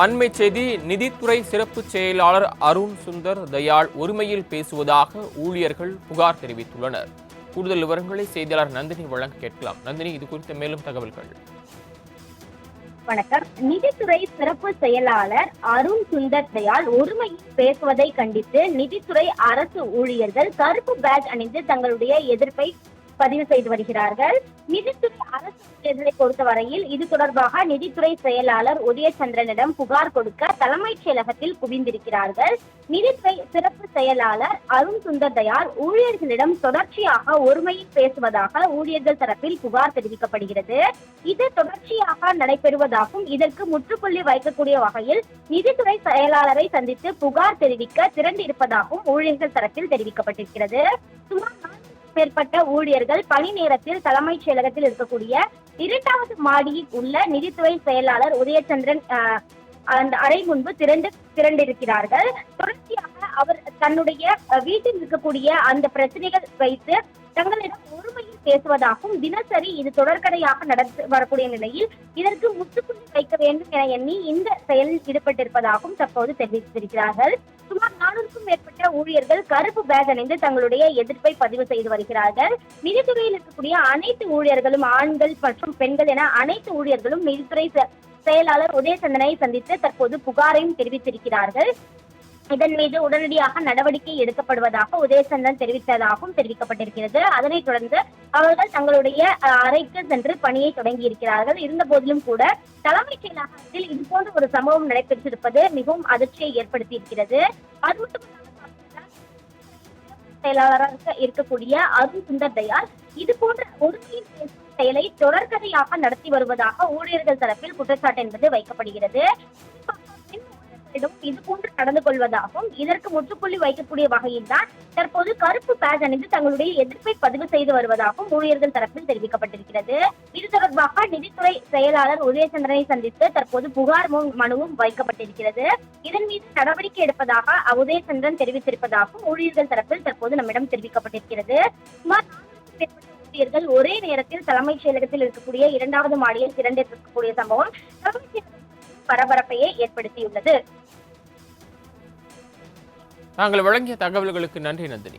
அண்மை செய்தி. நிதித்துறை சிறப்பு செயலாளர் அருண் சுந்தர் தயாள் ஒருமையில் பேசுவதாக ஊழியர்கள் புகார் தெரிவித்துள்ளனர். கூடுதல் விவரங்களை செய்தியாளர் நந்தினி வழங்க கேட்கலாம். நந்தினி, இது குறித்த மேலும் தகவல்கள். வணக்கம். நிதித்துறை சிறப்பு செயலாளர் அருண் சுந்தர் தயாள் ஒருமையில் பேசுவதை கண்டித்து நிதித்துறை அரசு ஊழியர்கள் கருப்பு பேட்ஜ் அணிந்து தங்களுடைய எதிர்ப்பை பதிவு செய்து வருகிறார்கள். நிதித்துறை அரசு ஊழியர்களை பொறுத்தவரையில் இது தொடர்பாக நிதித்துறை செயலாளர் உதயச்சந்திரனிடம் புகார் கொடுக்க தலைமைச் செயலகத்தில் குவிந்திருக்கிறார்கள். நிதித்துறை சிறப்பு செயலாளர் அருண் சுந்தர் தயாள் ஊழியர்களிடம் தொடர்ச்சியாக ஒருமையில் பேசுவதாக ஊழியர்கள் தரப்பில் புகார் தெரிவிக்கப்படுகிறது. இது தொடர்ச்சியாக நடைபெறுவதாகவும் இதற்கு முற்றுப்புள்ளி வைக்கக்கூடிய வகையில் நிதித்துறை செயலாளரை சந்தித்து புகார் தெரிவிக்க திரண்டிருப்பதாகவும் ஊழியர்கள் தரப்பில் தெரிவிக்கப்பட்டிருக்கிறது. சுமார் மேற்பட்ட ஊழியர்கள் பணி நேரத்தில் தலைமைச் செயலகத்தில் இருக்கக்கூடிய 2வது மாடியில் உள்ள நிதித்துறை செயலாளர் உதயச்சந்திரன் அந்த அறை முன்பு திரண்டிருக்கிறார்கள். தொடர்ச்சியாக அவர் தன்னுடைய வீட்டில் இருக்கக்கூடிய அந்த பிரச்சனைகள் வைத்து தங்களிடம் ஒருமையில் பேசுவதாகவும் தினசரி இது தொடர்கதையாக நடந்து வரக்கூடிய நிலையில் இதற்கு முற்றுப்புள்ளி வைக்க வேண்டும் என எண்ணி இந்த செயலில் ஈடுபட்டிருப்பதாகவும் தற்போது தெரிவித்திருக்கிறார்கள். சுமார் 400க்கும் மேற்பட்ட ஊழியர்கள் கருப்பு பேக் அணிந்து தங்களுடைய எதிர்ப்பை பதிவு செய்து வருகிறார்கள். நிதித்துறையில் இருக்கக்கூடிய அனைத்து ஊழியர்களும் ஆண்கள் மற்றும் பெண்கள் என அனைத்து ஊழியர்களும் நிதித்துறை செயலாளர் உதயச்சந்திரனை சந்தித்து தற்போது புகாரையும் தெரிவித்திருக்கிறார்கள். இதன் மீது உடனடியாக நடவடிக்கை எடுக்கப்படுவதாக உதயச்சந்திரன் தெரிவித்ததாகவும் தெரிவிக்கப்பட்டிருக்கிறது. அதனைத் தொடர்ந்து அவர்கள் தங்களுடைய அறைக்கு சென்று பணியை தொடங்கி இருக்கிறார்கள். இருந்த போதிலும் கூட தலைமைச் செயலகத்தில் இதுபோன்ற ஒரு சம்பவம் நடைபெற்றிருப்பது மிகவும் அதிர்ச்சியை ஏற்படுத்தி இருக்கிறது. அது மட்டுமல்லாமல் செயலாளராக இருக்கக்கூடிய அருண் சுந்தர் தயாள் இது போன்ற ஒருமையில் பேசும் செயலை தொடர்கதையாக நடத்தி வருவதாக ஊழியர்கள் தரப்பில் குற்றச்சாட்டு என்பது வைக்கப்படுகிறது. இது போன்று நடந்து கொள்வதாகவும் இதற்கு முற்றுப்புள்ளி வைக்கக்கூடிய வகையில் தான் தற்போது கருப்பு பேட்ஜ் அணிந்து தங்களுடைய எதிர்ப்பை பதிவு செய்து வருவதாகவும் ஊழியர்கள் தரப்பில் தெரிவிக்கப்பட்டிருக்கிறது. இது தொடர்பாக நிதித்துறை செயலாளர் உதயச்சந்திரனை சந்தித்து தற்போது புகார் மனுவும் வைக்கப்பட்டிருக்கிறது. இதன் மீது நடவடிக்கை எடுப்பதாக உதயச்சந்திரன் தெரிவித்திருப்பதாகவும் ஊழியர்கள் தரப்பில் தற்போது நம்மிடம் தெரிவிக்கப்பட்டிருக்கிறது. சுமார் 400க்கும் மேற்பட்ட ஊழியர்கள் ஒரே நேரத்தில் தலைமைச் செயலகத்தில் இருக்கக்கூடிய 2வது மாடியில் திரண்டிருக்கக்கூடிய சம்பவம் தலைமைச் செயலகத்தில் பரபரப்பையே ஏற்படுத்தியுள்ளது. நாங்கள் வழங்கிய தகவல்களுக்கு நன்றி நந்தினி.